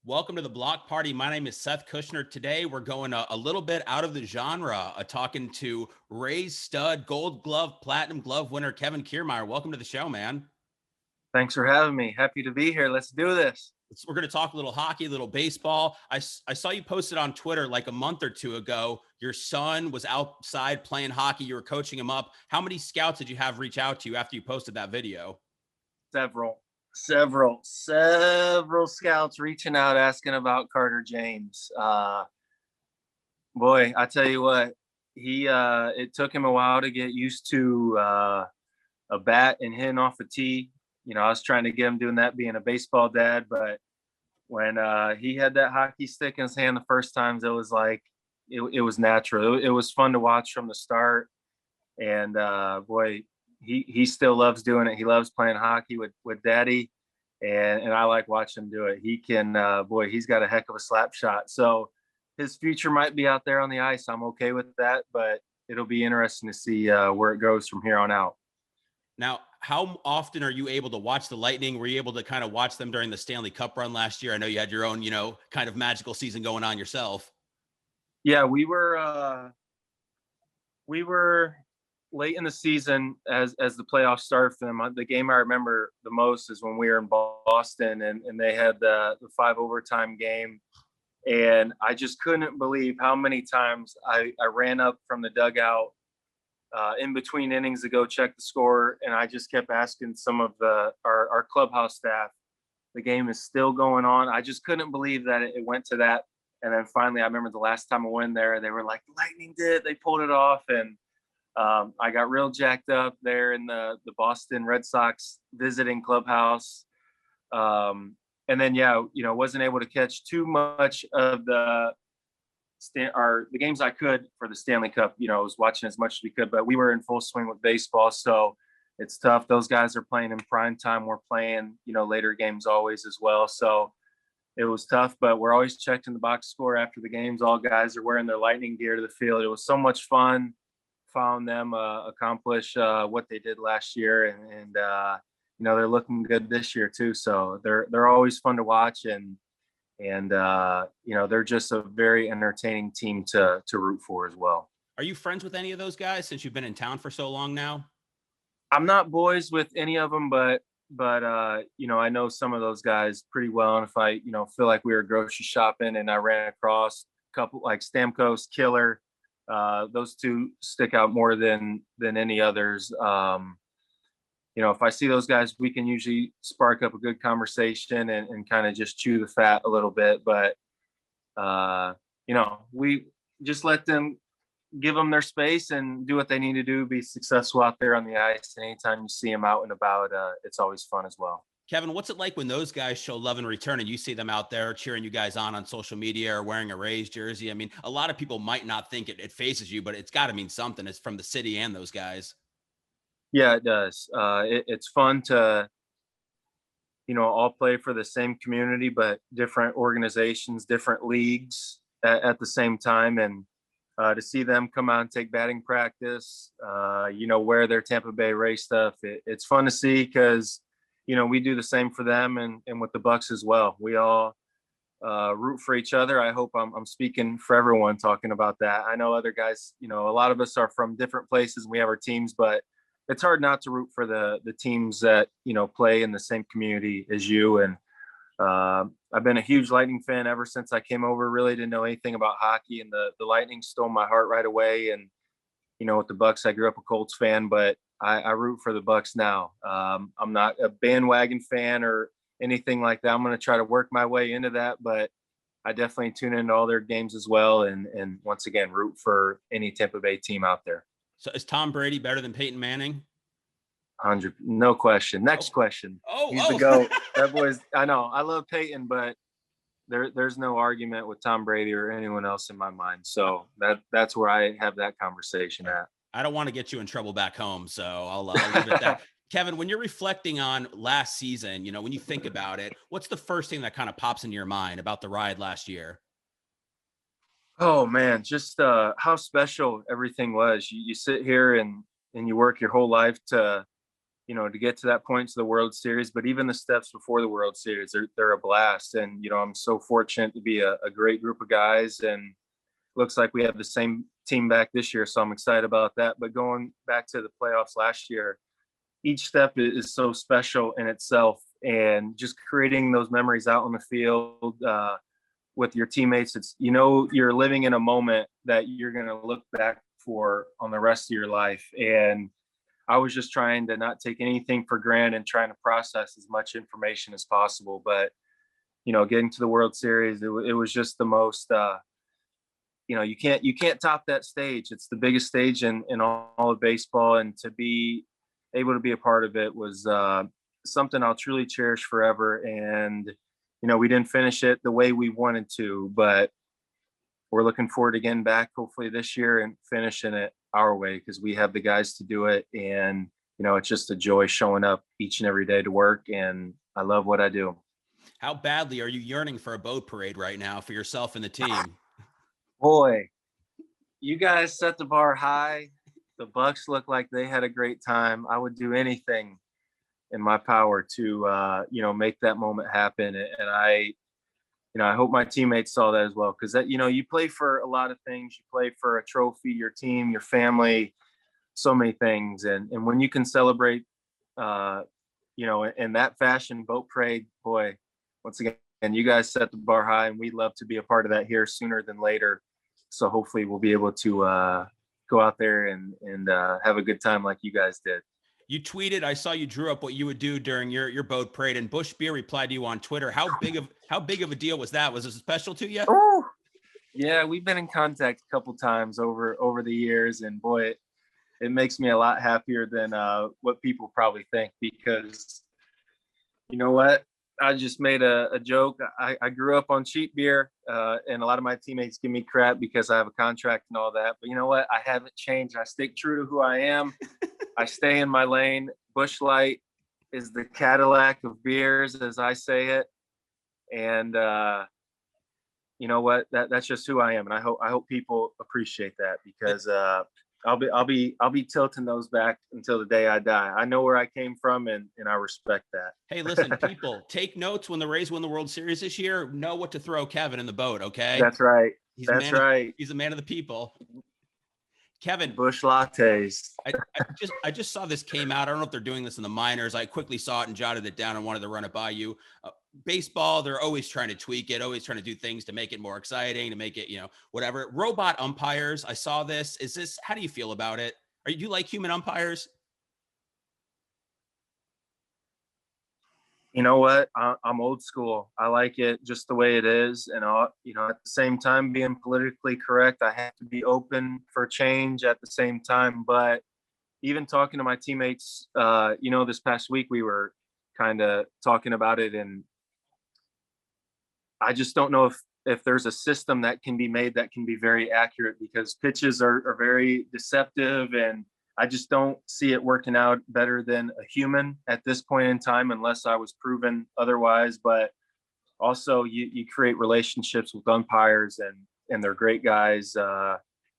Welcome to the Block Party. My name is Seth Kushner. Today, we're going a little bit out of the genre, talking to Rays stud, Gold Glove, Platinum Glove winner Kevin Kiermaier. Welcome to the show, man. Thanks for having me. Happy to be here. Let's do this. We're going to talk a little hockey, a little baseball. I saw you posted on Twitter like a month or two ago. Your son was outside playing hockey. You were coaching him up. How many scouts did you have reach out to you after you posted that video? Several scouts reaching out asking about Carter James. Boy, I tell you what, it took him a while to get used to a bat and hitting off a tee. I was trying to get him doing that, being a baseball dad, but when he had that hockey stick in his hand the first times, it was like it was natural. It was fun to watch from the start, and boy, he still loves doing it. He loves playing hockey with Daddy, and I like watching him do it. He can, he's got a heck of a slap shot. So his future might be out there on the ice. I'm okay with that, but it'll be interesting to see where it goes from here on out. Now, how often are you able to watch the Lightning? Were you able to kind of watch them during the Stanley Cup run last year? I know you had your own, kind of magical season going on yourself. Yeah, we were late in the season as the playoffs started for them. The game I remember the most is when we were in Boston and they had the 5 overtime game. And I just couldn't believe how many times I ran up from the dugout in between innings to go check the score. And I just kept asking some of our clubhouse staff, the game is still going on. I just couldn't believe that it went to that. And then finally, I remember the last time I went there, they were like, Lightning they pulled it off. And I got real jacked up there in the Boston Red Sox visiting clubhouse. And then, wasn't able to catch too much of the games I could for the Stanley Cup. I was watching as much as we could, but we were in full swing with baseball. So it's tough. Those guys are playing in prime time. We're playing, later games always as well. So it was tough, but we're always checking the box score after the games. All guys are wearing their Lightning gear to the field. It was so much fun. Found them accomplish what they did last year, and they're looking good this year too. So they're always fun to watch, and they're just a very entertaining team to root for as well. Are you friends with any of those guys since you've been in town for so long now? I'm not boys with any of them, but I know some of those guys pretty well. And if I feel like we were grocery shopping and I ran across a couple like Stamkos, Killer. Those two stick out more than any others. If I see those guys, we can usually spark up a good conversation and kind of just chew the fat a little bit. But, we just let them, give them their space and do what they need to do, be successful out there on the ice. And anytime you see them out and about, it's always fun as well. Kevin, what's it like when those guys show love and return and you see them out there cheering you guys on social media or wearing a Rays jersey? I mean, a lot of people might not think it faces you, but it's got to mean something. It's from the city and those guys. Yeah, it does. It's fun to, all play for the same community, but different organizations, different leagues at the same time. And to see them come out and take batting practice, wear their Tampa Bay Rays stuff. It's fun to see because, we do the same for them and with the Bucks as well. We all root for each other. I hope I'm speaking for everyone talking about that. I know other guys, a lot of us are from different places and we have our teams, but it's hard not to root for the teams that, play in the same community as you. And I've been a huge Lightning fan ever since I came over. Really didn't know anything about hockey, and the Lightning stole my heart right away. And, with the Bucks, I grew up a Colts fan, but I root for the Bucks now. I'm not a bandwagon fan or anything like that. I'm going to try to work my way into that, but I definitely tune into all their games as well. And once again, root for any Tampa Bay team out there. So is Tom Brady better than Peyton Manning? 100, no question. Next question. He's the GOAT. That boy's, I know, I love Peyton, but there's no argument with Tom Brady or anyone else in my mind. So that's where I have that conversation at. I don't want to get you in trouble back home, so I'll leave it at that. Kevin, when you're reflecting on last season, when you think about it, what's the first thing that kind of pops into your mind about the ride last year? Oh man, just how special everything was. You sit here and you work your whole life to, to get to that point to the World Series, but even the steps before the World Series, they're a blast. And, I'm so fortunate to be a great group of guys, and looks like we have the same team back this year. So I'm excited about that. But going back to the playoffs last year, each step is so special in itself, and just creating those memories out on the field with your teammates. It's, you're living in a moment that you're going to look back for on the rest of your life. And I was just trying to not take anything for granted and trying to process as much information as possible. But, getting to the World Series, it was just the most, you can't top that stage. It's the biggest stage in all of baseball. And to be able to be a part of it was something I'll truly cherish forever. And, we didn't finish it the way we wanted to, but we're looking forward to getting back hopefully this year and finishing it our way, because we have the guys to do it. And, it's just a joy showing up each and every day to work. And I love what I do. How badly are you yearning for a boat parade right now for yourself and the team? Boy, you guys set the bar high. The Bucks look like they had a great time. I would do anything in my power to, make that moment happen. And I hope my teammates saw that as well. Cause that, you play for a lot of things. You play for a trophy, your team, your family, so many things. And when you can celebrate, in that fashion, boat parade, boy, once again, you guys set the bar high, and we'd love to be a part of that here sooner than later. So hopefully we'll be able to go out there and have a good time like you guys did. You tweeted, I saw you drew up what you would do during your boat parade, and Bush Beer replied to you on Twitter. How big of a deal was that? Was it special to you? Oh, yeah, we've been in contact a couple times over the years, and boy, it makes me a lot happier than what people probably think, because you know what? I just made a joke. I grew up on cheap beer, and a lot of my teammates give me crap because I have a contract and all that. But you know what? I haven't changed. I stick true to who I am. I stay in my lane. Busch Light is the Cadillac of beers, as I say it. And you know what? That's just who I am, and I hope people appreciate that, because I'll be tilting those back until the day I die. I know where I came from, and I respect that. Hey, listen, people, take notes when the Rays win the World Series this year. Know what to throw Kevin in the boat, okay? That's right. He's a man of the people. Kevin, Busch lattes. I just saw this came out. I don't know if they're doing this in the minors. I quickly saw it and jotted it down and wanted to run it by you. Baseball, they're always trying to tweak it, always trying to do things to make it more exciting, to make it, whatever. Robot umpires. I saw this. How do you feel about it? Do you like human umpires? You know what? I'm old school. I like it just the way it is. And, at the same time, being politically correct, I have to be open for change at the same time. But even talking to my teammates, this past week, we were kind of talking about it. And I just don't know if there's a system that can be made that can be very accurate, because pitches are very deceptive, and I just don't see it working out better than a human at this point in time, unless I was proven otherwise. But also you create relationships with umpires, and they're great guys.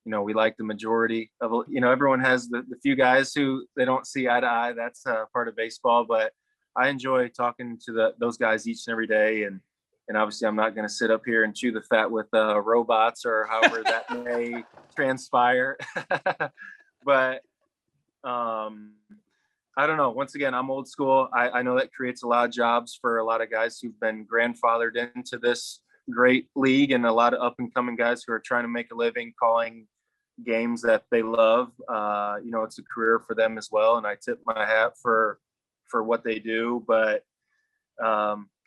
We like the majority of, everyone has the few guys who they don't see eye to eye. That's part of baseball, but I enjoy talking to those guys each and every day. And obviously I'm not going to sit up here and chew the fat with robots, or however that may transpire. But I don't know. Once again, I'm old school. I know that creates a lot of jobs for a lot of guys who've been grandfathered into this great league, and a lot of up and coming guys who are trying to make a living calling games that they love. It's a career for them as well, and I tip my hat for what they do. But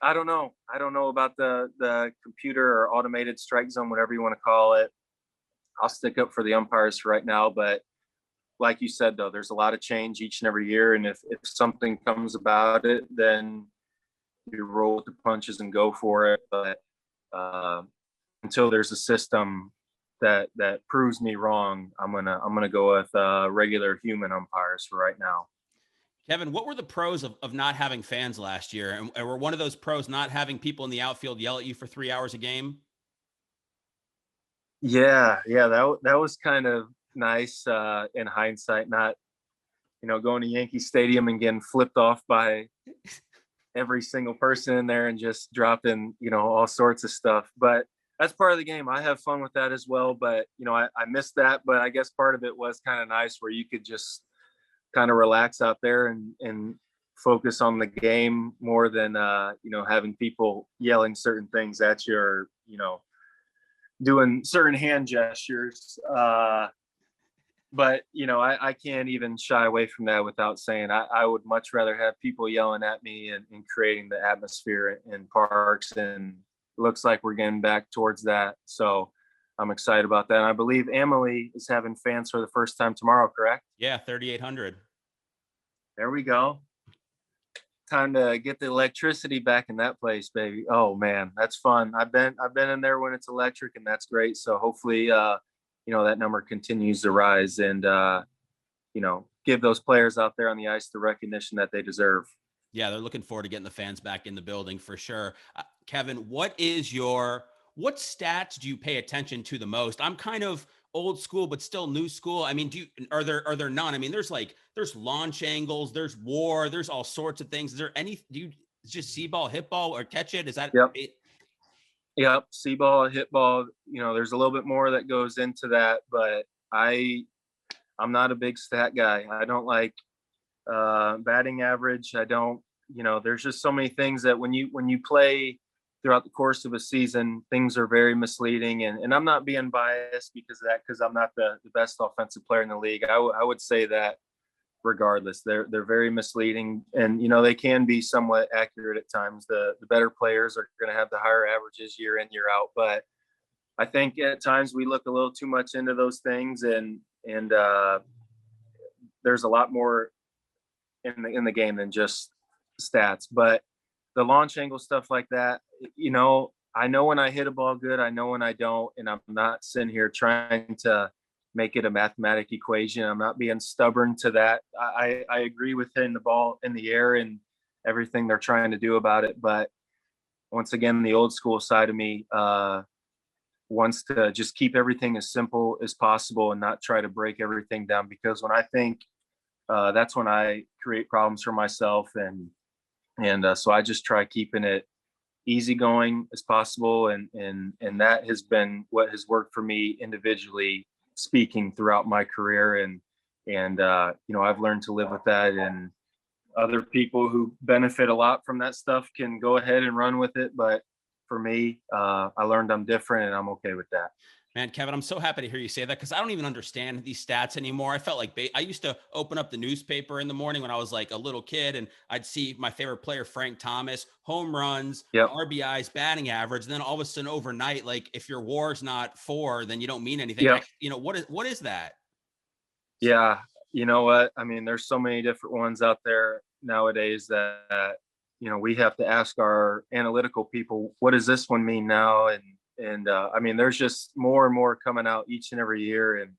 I don't know. I don't know about the computer or automated strike zone, whatever you want to call it. I'll stick up for the umpires for right now. But like you said, though, there's a lot of change each and every year. And if something comes about it, then you roll with the punches and go for it. But until there's a system that proves me wrong, I'm gonna go with regular human umpires for right now. Kevin, what were the pros of not having fans last year? And were one of those pros not having people in the outfield yell at you for 3 hours a game? Yeah, that was kind of nice in hindsight. Not, going to Yankee Stadium and getting flipped off by every single person in there and just dropping, all sorts of stuff. But that's part of the game. I have fun with that as well. But, I missed that. But I guess part of it was kind of nice where you could just kind of relax out there and focus on the game more than, having people yelling certain things at you or, doing certain hand gestures. But, I can't even shy away from that without saying I would much rather have people yelling at me and creating the atmosphere in parks. And it looks like we're getting back towards that. So I'm excited about that. And I believe Emily is having fans for the first time tomorrow, correct? Yeah, 3,800. There we go. Time to get the electricity back in that place, baby. Oh man, that's fun. I've been in there when it's electric, and that's great. So hopefully, that number continues to rise and, give those players out there on the ice the recognition that they deserve. Yeah, they're looking forward to getting the fans back in the building for sure. Kevin, what stats do you pay attention to the most? I'm kind of old school, but still new school. I mean, are there none? I mean, there's launch angles, there's WAR, there's all sorts of things. Is there any, just see ball, hit ball, or catch it? Is that Yep. it? Yep. See ball, hit ball, there's a little bit more that goes into that, but I'm not a big stat guy. I don't like batting average. I don't, there's just so many things that when you play throughout the course of a season, things are very misleading. And I'm not being biased because of that, because I'm not the best offensive player in the league. I would say that regardless, they're very misleading, and they can be somewhat accurate at times. The better players are going to have the higher averages year in, year out. But I think at times we look a little too much into those things, and there's a lot more in the game than just stats. But the launch angle stuff like that, I know when I hit a ball good, I know when I don't, and I'm not sitting here trying to make it a mathematic equation. I'm not being stubborn to that. I agree with hitting the ball in the air and everything they're trying to do about it. But once again, the old school side of me wants to just keep everything as simple as possible and not try to break everything down, because when I think that's when I create problems for myself. And so I just try keeping it easygoing as possible. And that has been what has worked for me individually speaking throughout my career. And I've learned to live with that, and other people who benefit a lot from that stuff can go ahead and run with it. But for me, I learned I'm different, and I'm okay with that. Man, Kevin, I'm so happy to hear you say that, because I don't even understand these stats anymore. I felt like I used to open up the newspaper in the morning when I was like a little kid, and I'd see my favorite player, Frank Thomas, home runs, Yep. RBIs, batting average. And then all of a sudden overnight, like if your WAR's not 4, then you don't mean anything. Yep. What is that? Yeah. You know what? I mean, there's so many different ones out there nowadays that, we have to ask our analytical people, what does this one mean now? And I mean, there's just more and more coming out each and every year. And,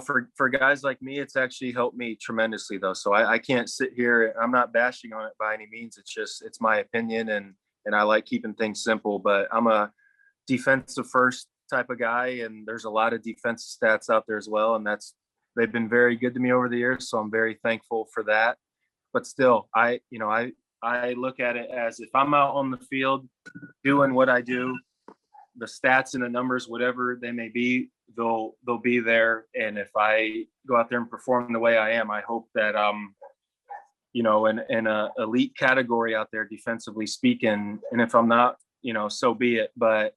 for guys like me, it's actually helped me tremendously though. So I can't sit here. I'm not bashing on it by any means. It's my opinion, and I like keeping things simple, but I'm a defensive first type of guy. And there's a lot of defensive stats out there as well. And they've been very good to me over the years. So I'm very thankful for that. But still, I look at it as, if I'm out on the field doing what I do, the stats and the numbers, whatever they may be, they'll be there. And if I go out there and perform the way I am, I hope that in a elite category out there, defensively speaking. And if I'm not, so be it. But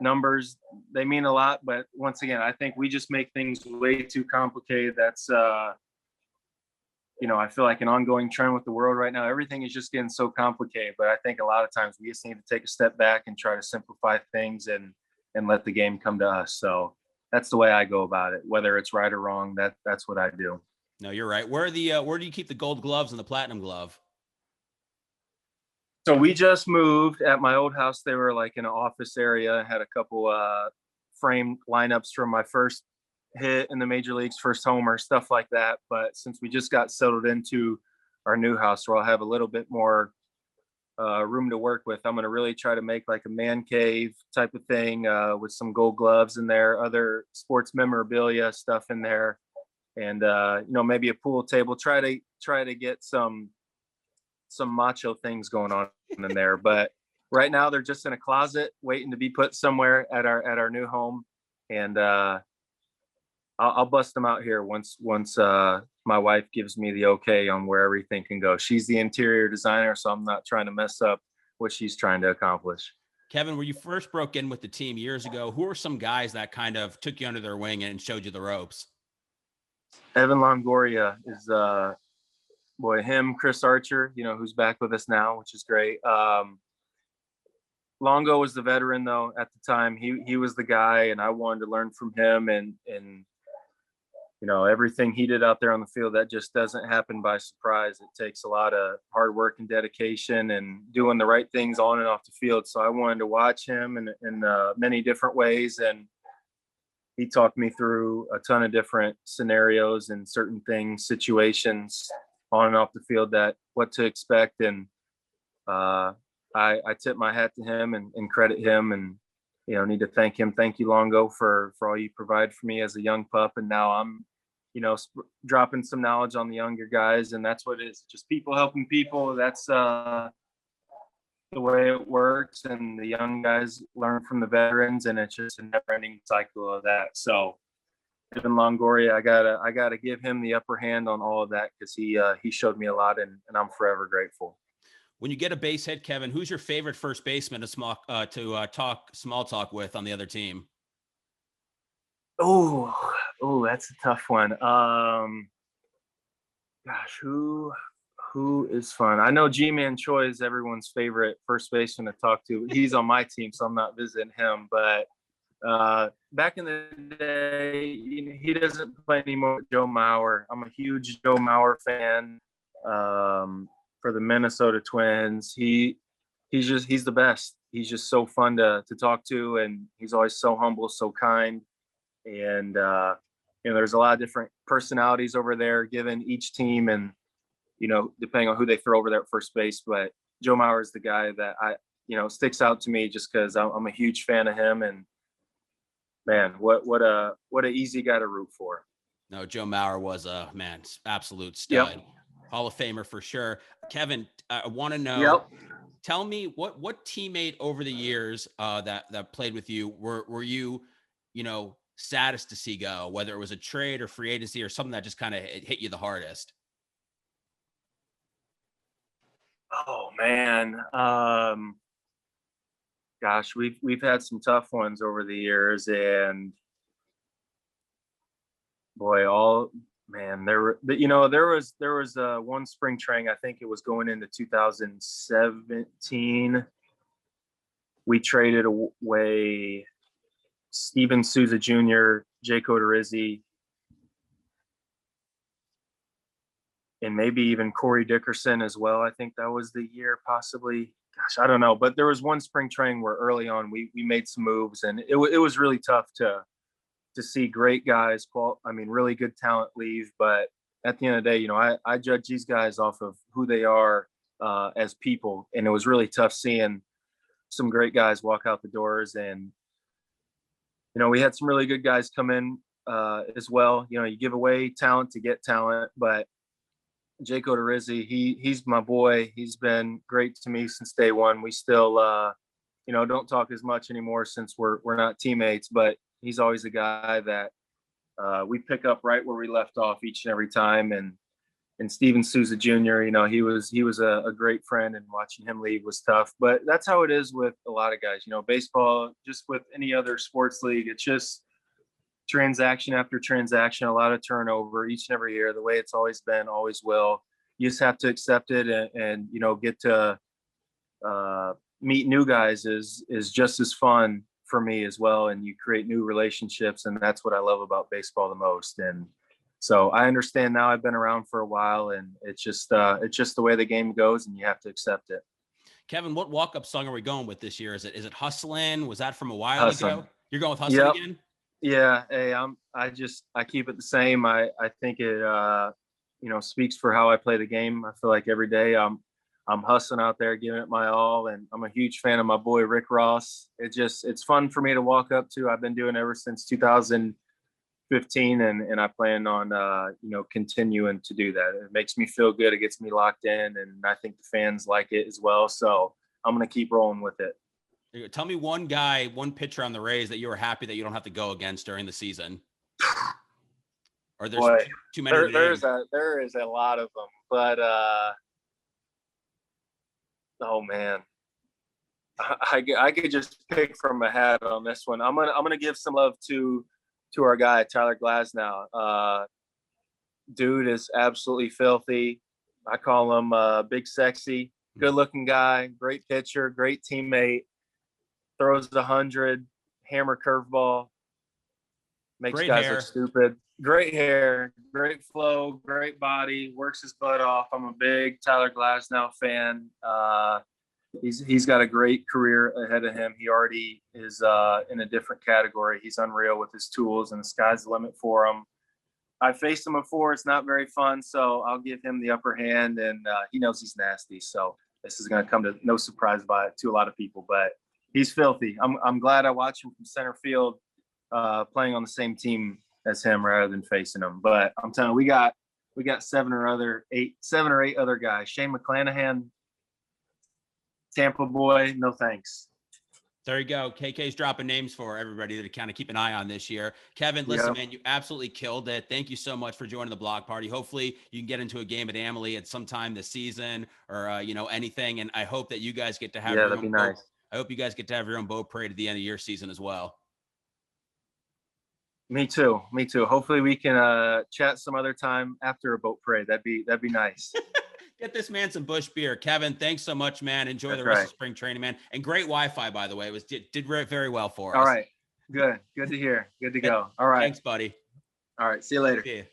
numbers, they mean a lot. But once again, I think we just make things way too complicated. That's I feel like an ongoing trend with the world right now. Everything is just getting so complicated, but I think a lot of times we just need to take a step back and try to simplify things and let the game come to us. So that's the way I go about it, whether it's right or wrong. That's what I do. No, you're right. Where do you keep the gold gloves and the platinum glove? So we just moved. At my old house, they were like in an office area. I had a couple frame lineups from my first hit in the major leagues, first homer, stuff like that. But since we just got settled into our new house, where I'll have a little bit more room to work with, I'm going to really try to make like a man cave type of thing with some gold gloves in there, other sports memorabilia stuff in there. and maybe a pool table. Try to get some macho things going on in there. But right now they're just in a closet waiting to be put somewhere at our new home, and I'll bust them out here once my wife gives me the okay on where everything can go. She's the interior designer, so I'm not trying to mess up what she's trying to accomplish. Kevin, when you first broke in with the team years ago, who were some guys that kind of took you under their wing and showed you the ropes? Evan Longoria is him, Chris Archer, who's back with us now, which is great. Longo was the veteran though at the time. He was the guy, and I wanted to learn from him, and everything he did out there on the field, that just doesn't happen by surprise. It takes a lot of hard work and dedication and doing the right things on and off the field. So I wanted to watch him in many different ways, and he talked me through a ton of different scenarios and certain things, situations on and off the field, that what to expect. And I tip my hat to him and credit him, and need to thank him. Thank you, Longo, for all you provide for me as a young pup. And now I'm dropping some knowledge on the younger guys, and that's what it is. Just people helping people. That's the way it works, and the young guys learn from the veterans, and it's just a never-ending cycle of that. So Evan Longoria, I gotta give him the upper hand on all of that, because he showed me a lot, and I'm forever grateful. When you get a base hit, Kevin, who's your favorite first baseman to talk small talk with on the other team? Oh, that's a tough one. Gosh, who is fun? I know G-Man Choi is everyone's favorite first baseman to talk to. He's on my team, so I'm not visiting him. But back in the day, he doesn't play anymore with Joe Mauer. I'm a huge Joe Mauer fan for the Minnesota Twins. He's the best. He's just so fun to talk to, and he's always so humble, so kind. And there's a lot of different personalities over there given each team, and depending on who they throw over there at first base. But Joe Mauer is the guy that sticks out to me, just because I'm a huge fan of him. And man, what a easy guy to root for. No, Joe Mauer was absolute stud. Yep. Hall of Famer for sure. Kevin, I want to know. Yep. Tell me what teammate over the years that played with you were you saddest to see go, whether it was a trade or free agency or something that just kind of hit you the hardest? Oh man, gosh, we've had some tough ones over the years, and boy, there was one spring training. I think it was going into 2017. We traded away Steven Souza Jr., Jake Odorizzi, and maybe even Corey Dickerson as well. I think that was the year, possibly. Gosh, I don't know. But there was one spring training where early on we made some moves, and it was really tough to see great guys, really good talent leave. But at the end of the day, I judge these guys off of who they are as people, and it was really tough seeing some great guys walk out the doors. And we had some really good guys come in as well. You give away talent to get talent, but Jake Odorizzi, he's my boy. He's been great to me since day one. We still, don't talk as much anymore since we're not teammates, but he's always a guy that we pick up right where we left off each and every time. And Steven Souza Jr., he was a great friend, and watching him leave was tough. But that's how it is with a lot of guys. Baseball, just with any other sports league, it's just transaction after transaction, a lot of turnover each and every year, the way it's always been, always will. You just have to accept it, and get to meet new guys is just as fun for me as well. And you create new relationships, and that's what I love about baseball the most. And so I understand now. I've been around for a while, and it's just the way the game goes, and you have to accept it. Kevin, what walk-up song are we going with this year? Is it Hustlin'? Was that from a while ago? You're going with Hustlin' again? Yeah. Hey, I keep it the same. I think it speaks for how I play the game. I feel like every day I'm hustling out there, giving it my all, and I'm a huge fan of my boy Rick Ross. It's fun for me to walk up to. I've been doing it ever since 2015 15, and I plan on continuing to do that. It makes me feel good. It gets me locked in, and I think the fans like it as well. So I'm going to keep rolling with it. Tell me one pitcher on the Rays that you were happy that you don't have to go against during the season. Or there's too many. There is a lot of them, but oh man, I could just pick from a hat on this one. I'm gonna give some love to our guy Tyler Glasnow. Dude is absolutely filthy. I call him Big Sexy. Good looking guy, great pitcher, great teammate. Throws 100, hammer curveball. Makes great guys hair. look stupid. Great hair, great flow, great body. Works his butt off. I'm a big Tyler Glasnow fan. He's got a great career ahead of him. He already is in a different category. He's unreal with his tools, and the sky's the limit for him. I faced him before. It's not very fun, so I'll give him the upper hand, and he knows he's nasty. So this is going to come to no surprise to a lot of people, but he's filthy. I'm glad I watched him from center field playing on the same team as him rather than facing him. But I'm telling you, we got 7 or 8 other guys. Shane McClanahan, Tampa boy, no thanks. There you go. KK's dropping names for everybody to kind of keep an eye on this year. Kevin, listen, man, you absolutely killed it. Thank you so much for joining the block party. Hopefully you can get into a game at Amalie at some time this season or, anything. And I hope that you guys get to have that'd be nice. I hope you guys get to have your own boat parade at the end of your season as well. Me too. Hopefully we can chat some other time after a boat parade. That'd be nice. Get this man some Busch beer. Kevin, thanks so much, man. Enjoy the rest of spring training, man. And great Wi-Fi, by the way. It did very well for us. All right. Good to hear. Good to go. All right. Thanks, buddy. All right. See you later. See you.